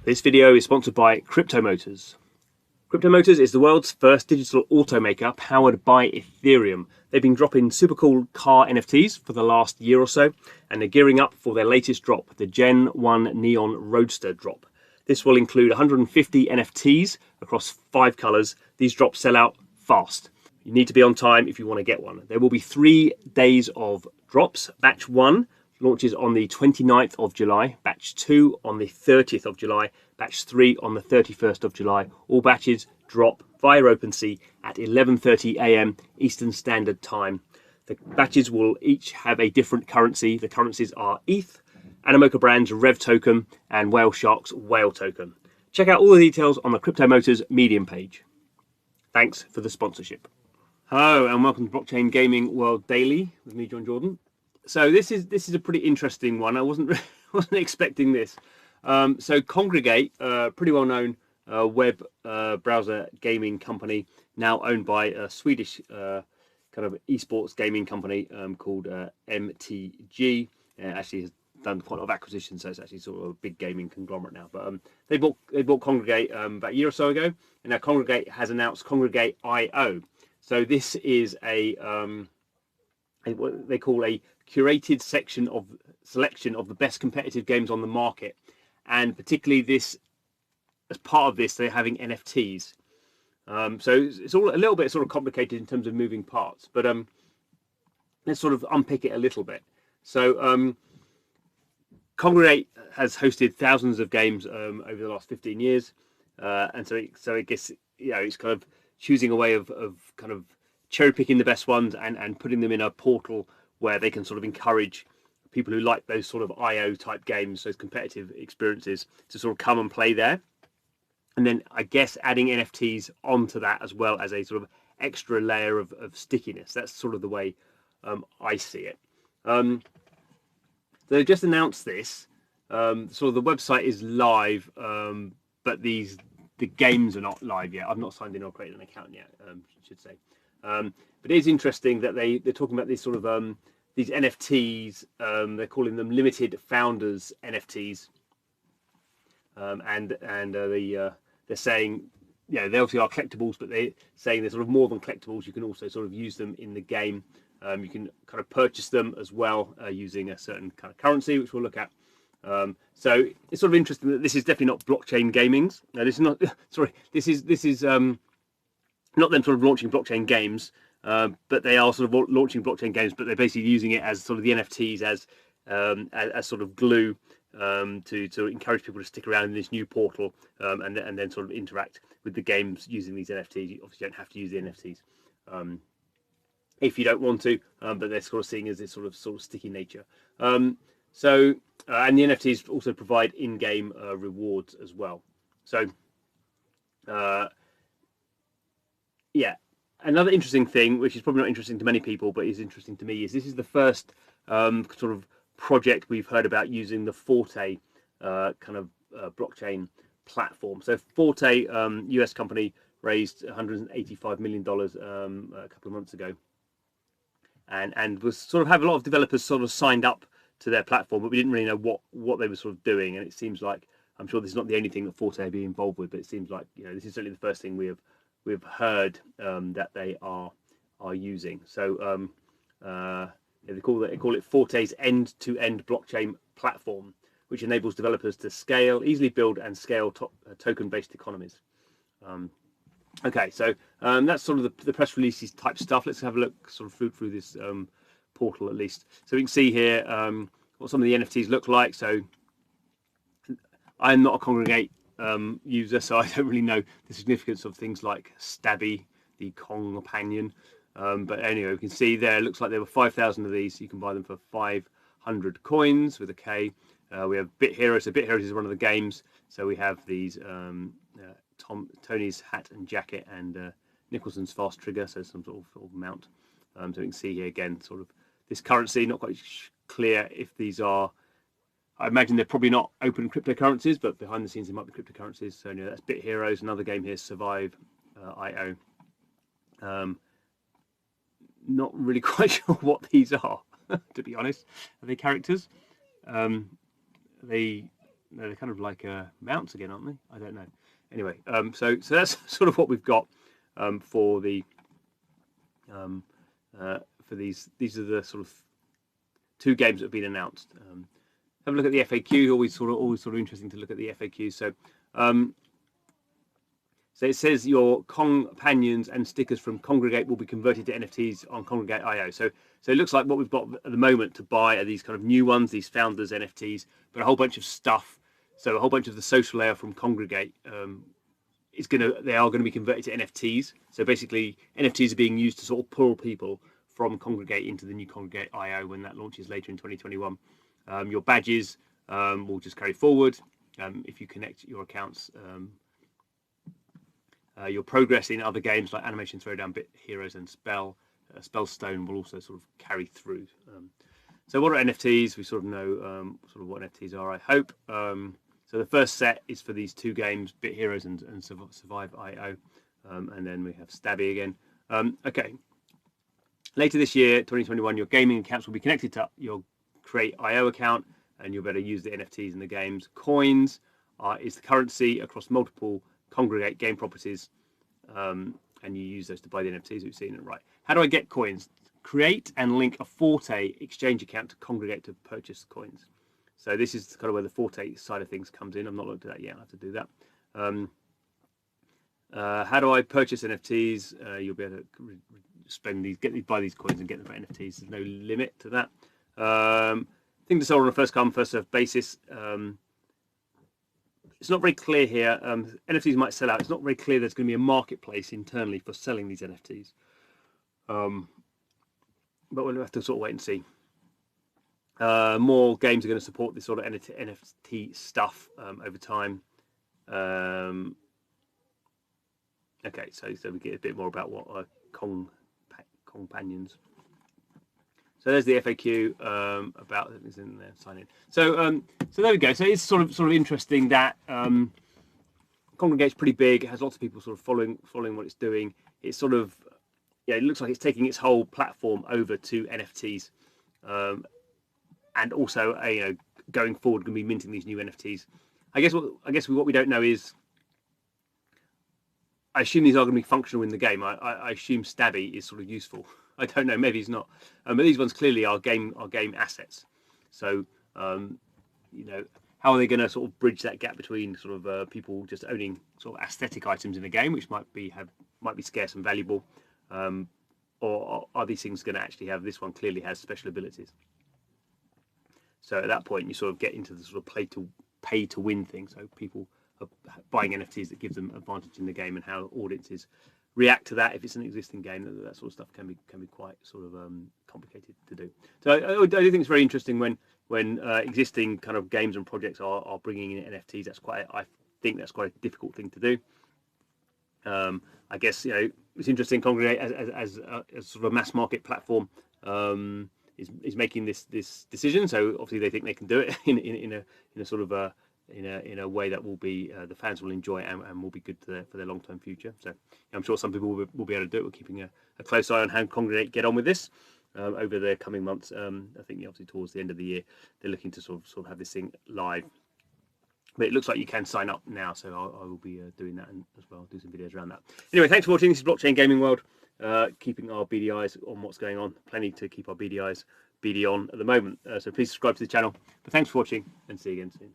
This video is sponsored by Crypto Motors. Crypto Motors is the world's first digital automaker powered by Ethereum. They've been dropping super cool car NFTs for the last year or so, and they're gearing up for their latest drop, the Gen 1 Neon Roadster drop. This will include 150 NFTs across 5 colors. These drops sell out fast. You need to be on time if you want to get one. There will be 3 days of drops. Batch 1 launches on the 29th of July, batch 2 on the 30th of July, batch 3 on the 31st of July. All batches drop via OpenSea at 11:30 a.m. Eastern Standard Time. The batches will each have a different currency. The currencies are ETH, Animoca Brand's Rev token, and Whale Shark's Whale token. Check out all the details on the Crypto Motors Medium page. Thanks for the sponsorship. Hello and welcome to Blockchain Gaming World Daily with me, John Jordan. So this is a pretty interesting one. I wasn't expecting this. So Kongregate, pretty well known web browser gaming company, now owned by a Swedish kind of esports gaming company called MTG. Actually has done quite a lot of acquisitions, so it's actually sort of a big gaming conglomerate now. But they bought Kongregate about a year or so ago, and now Kongregate has announced Kongregate IO. So this is what they call a curated selection of the best competitive games on the market, and particularly this, as part of this, they're having NFTs. So it's all a little bit sort of complicated in terms of moving parts, but let's sort of unpick it a little bit. So Kongregate has hosted thousands of games over the last 15 years, and so it gets, it's kind of choosing a way of kind of cherry picking the best ones and putting them in a portal where they can sort of encourage people who like those sort of IO type games, those competitive experiences, to sort of come and play there. And then I guess adding NFTs onto that as well as a sort of extra layer of stickiness. That's sort of the way I see it. They just announced this. Sort of the website is live, but the games are not live yet. I've not signed in or created an account yet, I should say. But it is interesting that they're talking about these sort of these NFTs. They're calling them limited founders NFTs, and they're saying, they obviously are collectibles, but they're saying they're sort of more than collectibles. You can also sort of use them in the game. You can kind of purchase them as well using a certain kind of currency, which we'll look at. So it's sort of interesting that this is definitely not blockchain gaming's. No, this is not. Sorry, this is not them sort of launching blockchain games, but they are sort of launching blockchain games, but they're basically using it as sort of the NFTs as sort of glue to encourage people to stick around in this new portal and then sort of interact with the games using these NFTs. You obviously don't have to use the NFTs if you don't want to, but they're sort of seeing as this sort of sticky nature. And the NFTs also provide in-game rewards as well. So yeah, another interesting thing, which is probably not interesting to many people, but is interesting to me, is this is the first sort of project we've heard about using the Forte kind of blockchain platform. So Forte, US company, raised $185 million a couple of months ago, and was sort of have a lot of developers sort of signed up to their platform, but we didn't really know what they were sort of doing. And it seems like, I'm sure this is not the only thing that Forte be involved with, but it seems like this is certainly the first thing we've heard that they are using. So they call it Forte's end-to-end blockchain platform, which enables developers to easily build and scale token-based economies. Okay, so that's sort of the press releases type stuff. Let's have a look sort of through this portal at least. So we can see here what some of the NFTs look like. So I'm not a Kongregate user, so I don't really know the significance of things like Stabby, the Kong companion. But anyway, we can see there, it looks like there were 5,000 of these. You can buy them for 500 coins with a K. We have Bit Heroes. So Bit Heroes is one of the games. So we have these Tony's hat and jacket and Nicholson's fast trigger, so some sort of mount. So we can see here again, sort of this currency, not quite clear if these are, I imagine they're probably not open cryptocurrencies, but behind the scenes they might be cryptocurrencies. So that's Bit Heroes. Another game here, Survive IO. Not really quite sure what these are, to be honest. Are they characters? They No, they're kind of like mounts again, aren't they? I don't know. Anyway, so that's sort of what we've got for the for these. These are the sort of 2 games that have been announced. Have a look at the FAQ. Always sort of interesting to look at the FAQ. So it says your companions and stickers from Kongregate will be converted to NFTs on Kongregate.io. So it looks like what we've got at the moment to buy are these kind of new ones, these founders NFTs, but a whole bunch of stuff. So a whole bunch of the social layer from Kongregate they are going to be converted to NFTs. So basically, NFTs are being used to sort of pull people from Kongregate into the new Kongregate.io when that launches later in 2021. Your badges will just carry forward if you connect your accounts. Your progress in other games like Animation Throwdown, Bit Heroes, and Spellstone will also sort of carry through. So what are NFTs? We sort of know sort of what NFTs are, I hope. So the first set is for these 2 games, Bit Heroes and Survive.io, and then we have Stabby again. Okay. Later this year, 2021, your gaming accounts will be connected to your Create.io account, and you'll be able to use the NFTs in the games. Coins is the currency across multiple Kongregate game properties, and you use those to buy the NFTs we've seen. Right. How do I get coins? Create and link a Forte exchange account to Kongregate to purchase coins. So this is kind of where the Forte side of things comes in. I've not looked at that yet. I'll have to do that. How do I purchase NFTs? You'll be able to spend these, buy these coins and get them for NFTs. There's no limit to that. Thing to sell on a first come, first served basis. It's not very clear here. NFTs might sell out. It's not very clear there's going to be a marketplace internally for selling these NFTs. But we'll have to sort of wait and see. More games are going to support this sort of NFT stuff over time. Okay, so we get a bit more about what are companions. So there's the FAQ about it's in there. Sign in. So there we go. So it's sort of interesting that Kongregate's pretty big. It has lots of people sort of following what it's doing. It's sort of it looks like it's taking its whole platform over to NFTs, and also going forward going to be minting these new NFTs. I guess what we don't know is, I assume these are going to be functional in the game. I assume Stabby is sort of useful. I don't know, maybe it's not. But these ones clearly are game assets. So how are they going to sort of bridge that gap between sort of people just owning sort of aesthetic items in the game, which might be scarce and valuable, or are these things going to actually have? This one clearly has special abilities. So at that point, you sort of get into the sort of pay to win thing. So people are buying NFTs that give them advantage in the game, and how audiences react to that if it's an existing game. That sort of stuff can be quite sort of complicated to do. So I do think it's very interesting when existing kind of games and projects are bringing in NFTs. I think that's quite a difficult thing to do. I guess it's interesting. Kongregate as sort of a mass market platform is making this decision. So obviously they think they can do it in a sort of in a way that will be the fans will enjoy and will be good for their long-term future. So I'm sure some people will be able to do it. We're keeping a close eye on how Kongregate get on with this over the coming months. I think obviously towards the end of the year they're looking to sort of have this thing live. But it looks like you can sign up now, so I will be doing that as well. Do some videos around that. Anyway, thanks for watching. This is Blockchain Gaming World. Keeping our beady eyes on what's going on. Plenty to keep our beady on at the moment. So please subscribe to the channel. But thanks for watching, and see you again soon.